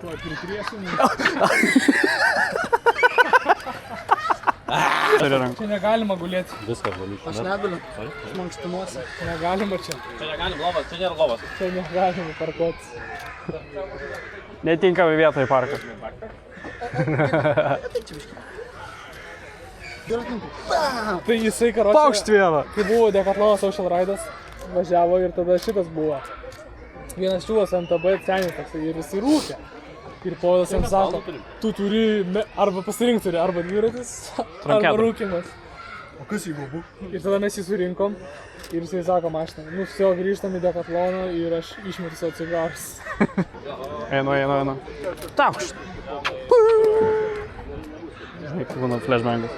Tuo pripriešinį. Čia negalima gulėti. Viskas valyčiau. Aš neguliu. Aš mankštinuosi. Negalima čia. Čia negalim lovas, čia nėra lovas. Čia negalima parkuotis. Netinkamai vietoje parką. Tai jisai karočią... Paukšt vieną. Kai buvo Decathlon Social Ride'as, važiavo ir tada šitas buvo. Vienas čiūvas MTB senis toksai ir jisai rūkė. Ir podas jam sako, tu turi arba pasirinkti turi, arba dviratis, arba rūkimas. O kas jeigu buvo? Ir tada mes jį surinkom ir jisai sako mašiną, nu vsio grįžtam į Decathloną ir aš išmetu savo cigarus. Einu. Taukšt. Žinai, kaip būna flashbangas.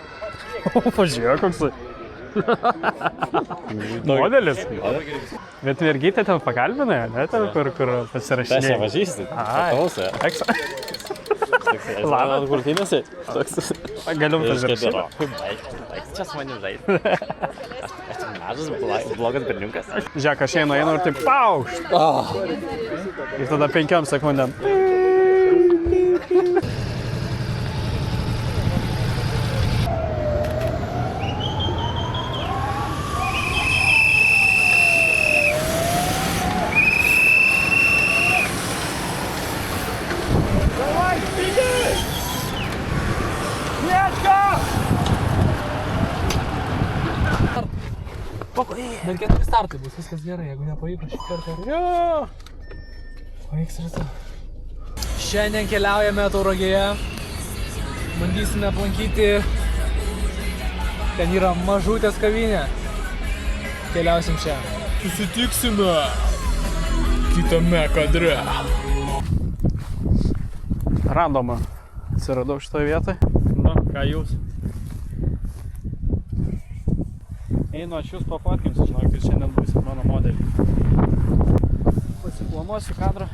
Pažiūrėjau, koksai. Modelis. Bet mergytė ten pakalbinai, ne? Ten, kur pasirašinėjai. Aš ją pažįstu. Paklausė. Labas. Kurtinėse. Galim pažiūrėti. Čia su manim žaidži. Aš mažas, blogas berniukas. Žiūrėk, aš einu ir taip paukšt. Ir tada 5 sekundėm. Bet 4 startai bus, viskas gerai, jeigu nepavyko šį kartą. Pavyks rytoj. Šiandien keliaujame Tauragėje. Bandysime aplankyti. Ten yra mažutės kavinė. Keliausim čia. Susitiksime kitame kadre. Randoma. Atsiradau šitoje vietoje. Na, ką jūs? Einu aš jūs papatkinsiu, žinokit, šiandien būsit mano modelį. Pasiplanuosiu kadrą.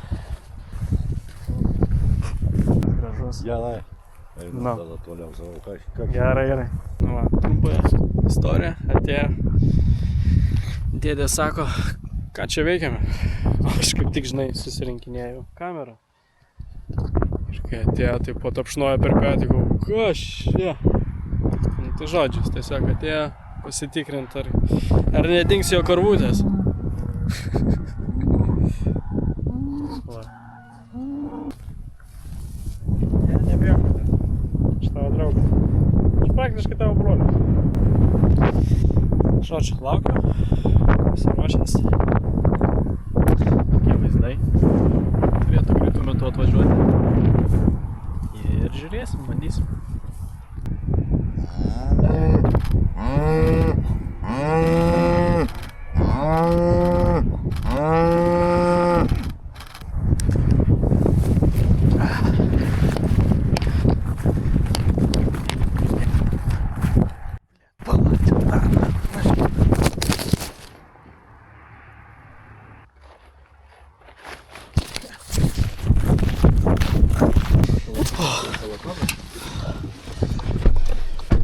Gražus. Gerai. Na. Tada toliau savo ką. Gerai. Nu va, trumpai istorija. Atėjo. Dėdė sako, ką čia veikiame? Aš kaip tik, žinai, susirinkinėjau kamerą. Ir kai atėjo, tai patapšnojo per petį, kas čia? Nu, tai žodžius, tiesiog atėjo pasitikrinti, ar nedings jo karvutės. Nebėgau. Aš tavo draugas. Aš praktiškai tavo brolis. Žodžiu, laukiu. Pasiruošęs. Tokie vaizdai. Turėtų greitų metu atvažiuoti. Ir žiūrėsim, bandysim.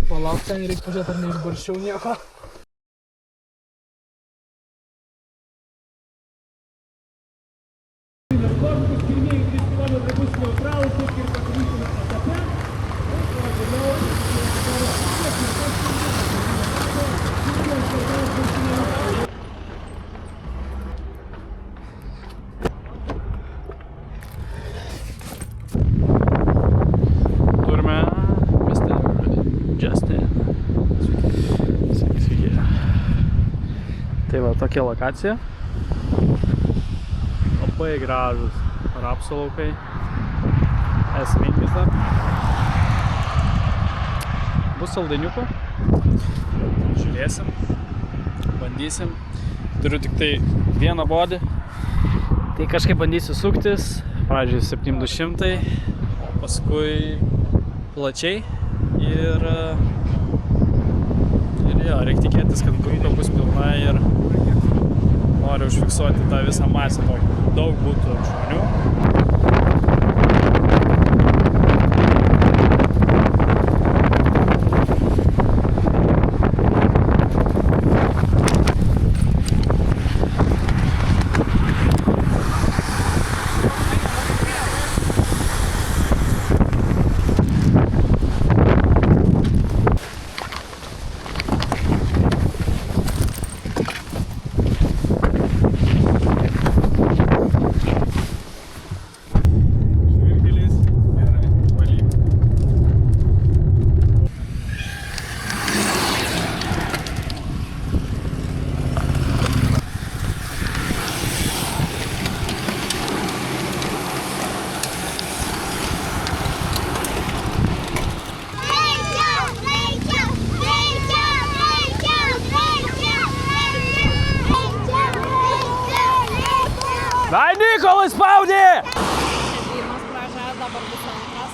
Palauk, ten reikia pažiūrėti, ar neišbarščiau nieko. Tai va, tokia lokacija. Labai gražus rapsų laukai. Esminis dar. Bus saldainiukų. Žiūrėsim. Bandysim. Turiu tik tai vieną bodį. Tai kažkaip bandysiu suktis. Pradžiai 7200, o paskui plačiai. Ir jo, reikia tikėtis, kad grupė bus pilna ir noriu užfiksuoti tą visą masę, daug būtų žmonių. Dimas pražada, dabar bus antras.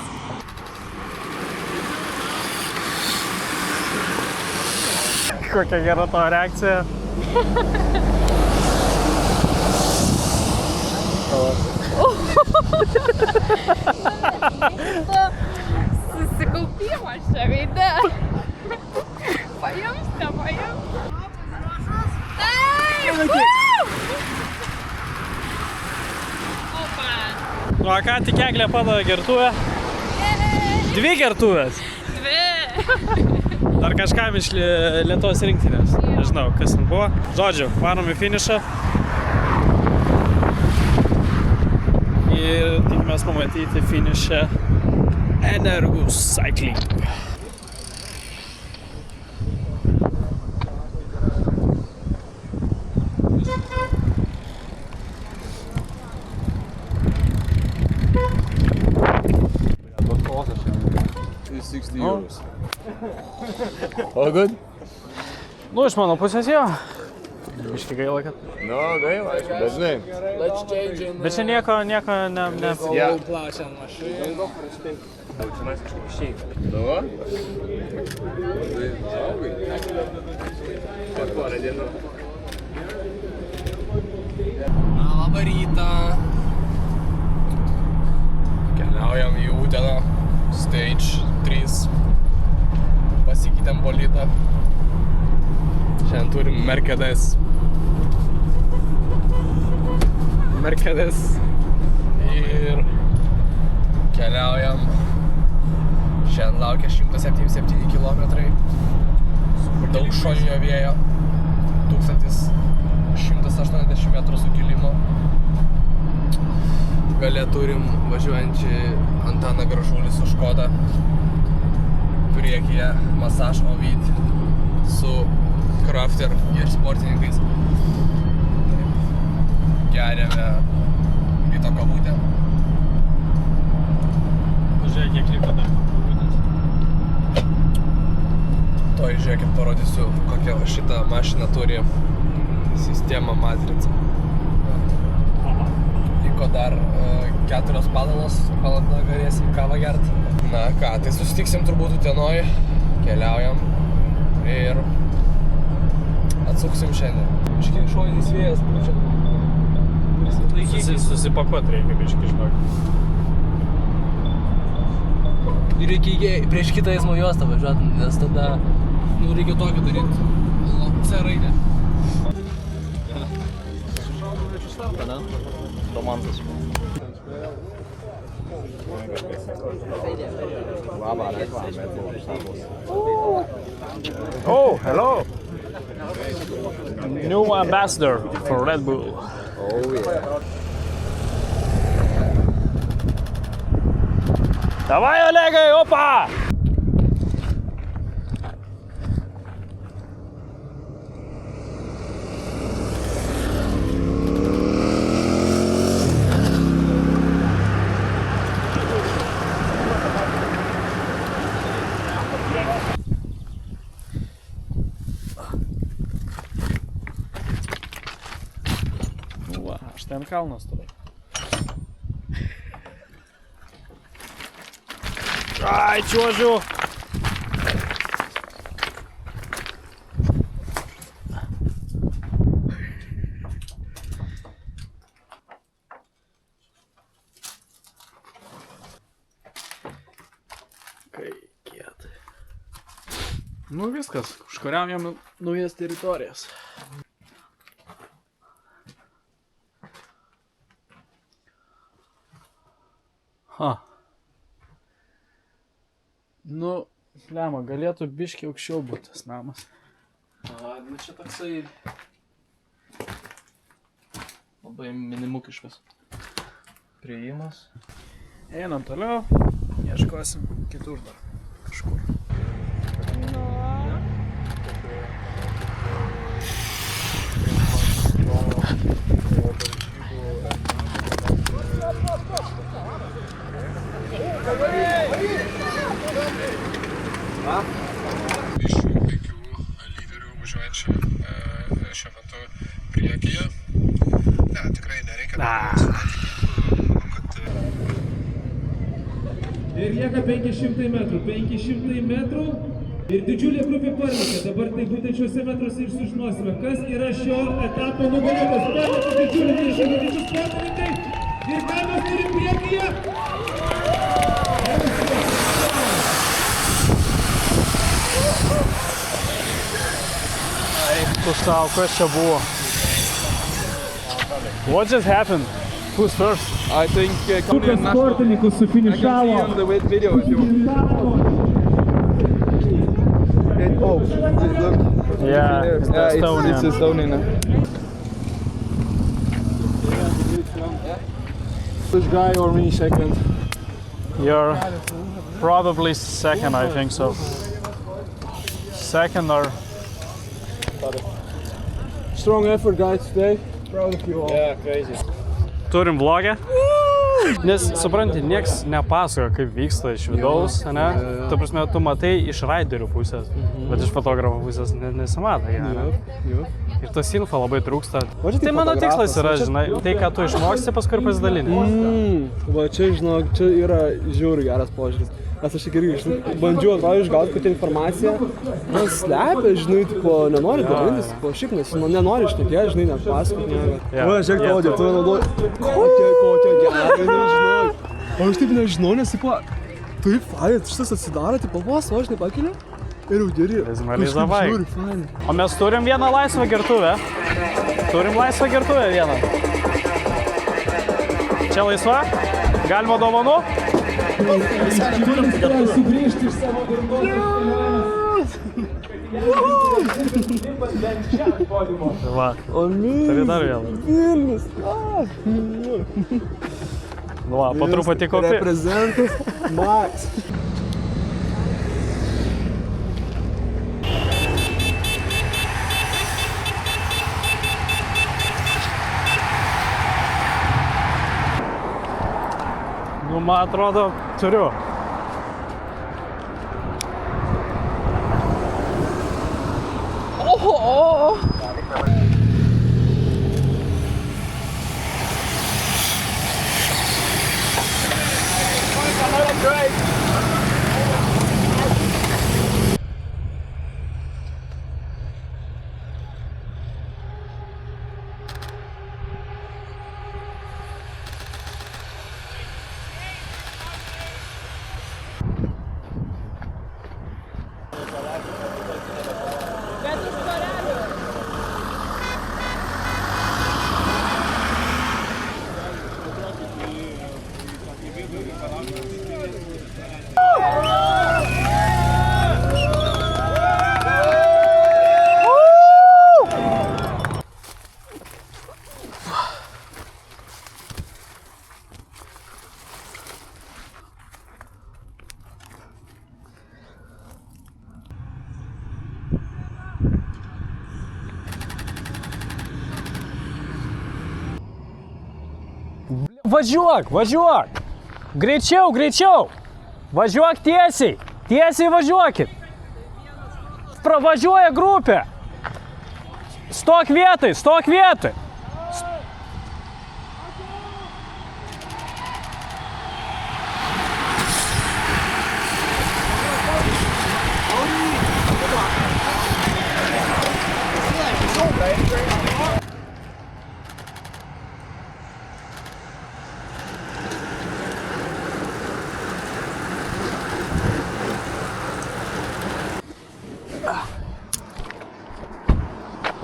Kokia gera to reakcija. Susikaupimas čia veide. Paimste. Taip! Opa! Nu, a ką tik Eglė padavė gertuvę? 2 gertuvės. 2. Dar kažkam iš Lietuvos rinktinės. Nežinau, kas ten buvo. Žodžiu, varom į finišą. Ir tikimės pamatyti finišę Energus Cycling. €60. All good? Nu, iš mano pusės jo. Biški gaila, kad... No, gaila, aišku, bet žinai. Bet čia nieko ne... Yeah. Nu? Porą dienų. Labą rytą. Keliaujam į Uteną, Stage 3. Pasikeitėm bolitą. Šiandien turim Mercedes. Ir keliaujam. Šiandien laukia 177 km. Daug šoninio vėjo. 1180 metrų sukilimo. Gale turim važiuojantį Antaną Gražulį su Škoda. Priekyje Masaž Ovid su Crafter ir sportininkais. Geriame ryto kavutę. Žiūrėk, kiek liko dar kavutės. Toj žiūrėkit, parodysiu, kokią šitą mašiną turi sistemą matricą. Liko dar 4 valandos, valandą galėsim kavą gert. Na ką, tai susitiksim turbūt Utenoj, keliaujam ir atsuksim šiandien. Iškiek šoninis vėjas pučia. Susipakuot reikia biški, žinok. Ir reikia prieš kitą eismo juostą važiuot, nes tada, reikia tokį daryti. C raidę. Romantas. Oh, hello! New ambassador for Red Bull. Oh yeah. Давай, Олеgai, opa! Va, aš ten kalnas turiu. Ai, čiuožiu. Kai kietai. Nu viskas, užkariaujam naujas teritorijas. Nu, lemma, galėtų biškiai aukščiau būti tas namas. Nu čia toksai labai minimukiškas priėjimas. Einam toliau, ieškosim kitur dar kažkur. Iš 5 lyderių važiuojančių šiuo metu priekyje. Ne, tikrai nereikia. Manau, kad Ir lieka 500 metrų. 500 metrų. Ir didžiulė grupė parlėkė. Dabar tai būtent šiuose metruose ir sužinosime, kas yra šio etapo nugalėtas. Parlėkė didžiulį didžiulius sportininkai. Ir ką mes turim priekyje? Tau, kas čia buvo? What just happened? Who's first? I think Grupė sportininkų sufinišavo. the video if you want. Oh, look. Yeah, it's Estonian. It's Estonian. Which guy or me second? You're probably second, I think so. Second or... Strong effort, guys, today. Proud of you all. Yeah, crazy. Turim vlogę. Nes, supranti, nieks nepasakoja, kaip vyksta iš vidaus, ne? Ta prasme, tu matai iš raiderių pusės, bet iš fotografo pusės nesimato, ne? Ir tas info labai trūksta. Tai mano tikslas yra, žinai, tai, ką tu išmoksti, paskui ir pasidalini. Va čia, žinok, čia yra žiūri geras požiūris. Nes aš irgi bandžiau atrodo išgauti kokią informaciją, man slepia, žinai, tipo, nenori dalintis, tipo, šiaip nenori šnekėti, žinai, net pasakoti nieko. Va, žiūrėk, tau, tu nenaudoji, kokią gerą, nežinau. O aš taip nežinau, nes, tipo, taip, fain, šitas atsidaro, tipo, vos, o žinai, pakelia ir jau geri. Izmalizavai. O mes turim vieną laisvą gertuvę. Turim laisvą gertuvę vieną. Čia laisva? Galima dovanų? Sugrįžti iš savo darbuotojų. Va. Turi dar vieną. Vilnius. Va, po truputį kopi. Reprezentas Max. Nu, man atrodo, turiu. Važiuok, važiuok! Greičiau, greičiau! Važiuok tiesiai! Tiesiai važiuokit! Pravažiuoja grupė! Stok vietai, stok vietai!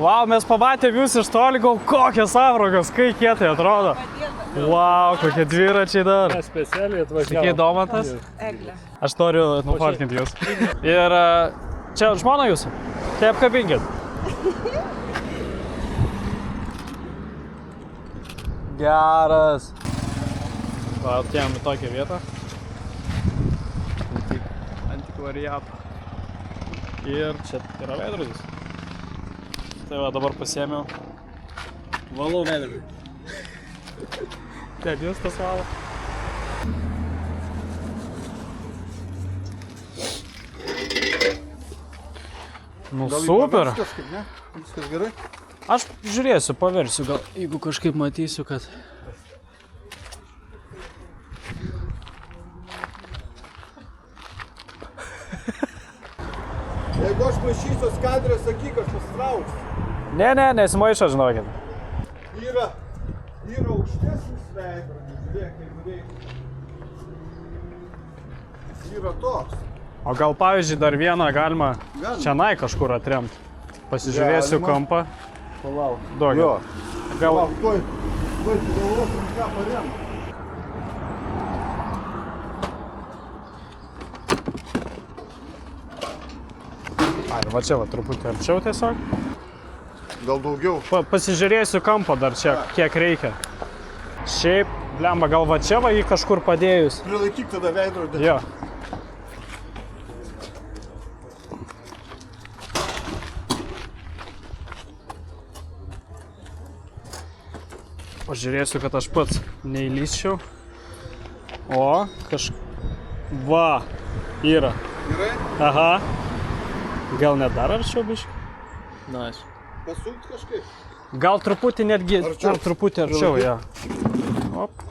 Vau, mes pamatėm jūs iš toli, gal kokios avrogos, kai kietai atrodo. Vau, kokie dviračiai dar. Specialiai atvažiavo. Sakei, Domantas? Eglė. Aš noriu nufartinti jūs. Ir čia žmona jūsų. Tai apkabinkit. Geras. Va, atėjom į tokią vietą. Antikvariatą. Ir čia yra veidrodis. Tai va, dabar pasiėmiau. Valau veidrodį. Ten jūs tas valo. Nu super. Viskas gerai? Aš žiūrėsiu, paversiu, gal jeigu kažkaip matysiu, kad... Jeigu aš maišysiu skadrę, sakyk, aš pasitrauksiu. Ne, nesimaišo, žinokit. Yra aukštesnis veidrodis, žiūrėk, kaip reikia. Yra toks. O gal pavyzdžiui dar vieną galima čianai kažkur atremti. Pasižiūrėsiu kampą. Palauk. Duokit. Jo. Gal... Palauk, tuoj galvosim, ką paremt. Ai, va čia va truputį arčiau tiesiog. Gal daugiau? Pasižiūrėsiu kampą dar čia, kiek reikia. Šiaip, blemba, gal va čia va jį kažkur padėjus. Prilaikyk tada veidrodį. Jo. Pažiūrėsiu, kad aš pats neįlysčiau. O, Va, yra. Gerai? Aha. Gal net dar arčiau biškai? Nice. Pasukt kažkaip. Gal truputį netgi, Arčiau. dar truputį arčiau, jo. Op.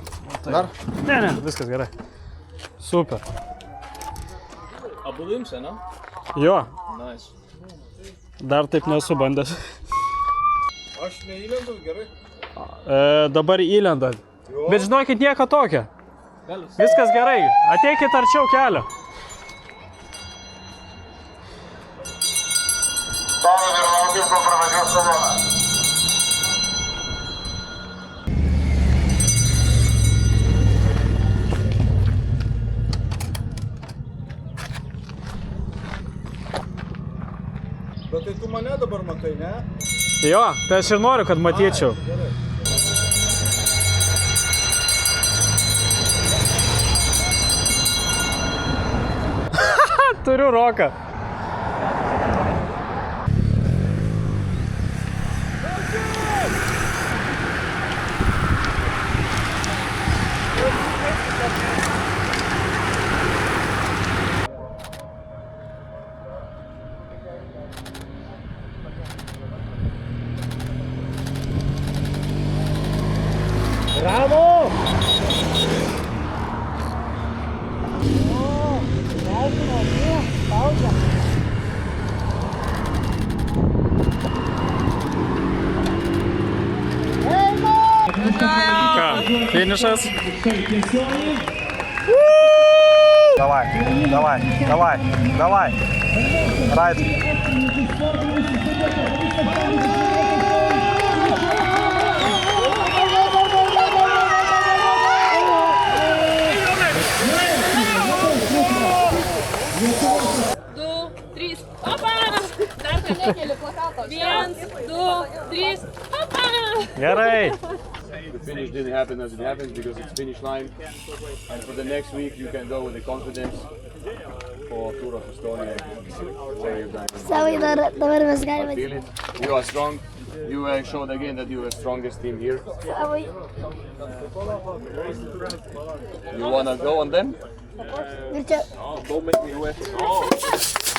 Dar? Ne, viskas gerai. Super. Abu imsi, ne? Jo, Nice. dar taip nesu bandęs. Aš neįlendu, gerai. Dabar įlendat. Bet žinokit, nieko tokio. Viskas gerai. Ateikit arčiau kelio. Stovim ir laukim, kol pravažiuos kolona. Bet tai tu mane dabar matai, ne? Jo, tai aš ir noriu, kad matyčiau. Gerai. Turiu roką. Bravo! Ką, finišas? Давай. Right. Du, trys, opa! Dar kartą keli plakato. 1, 2, 3, opa! Gerai. The finish didn't happen as it happened because it's finish line. And for the next week, you can go with the confidence for Tour of Estonia. Where you've done. Savai dabar mes galime. Feel it. You are strong. You showed again that you are the strongest team here. Savai. You wanna go on them? Ir čia. Don't make me wet.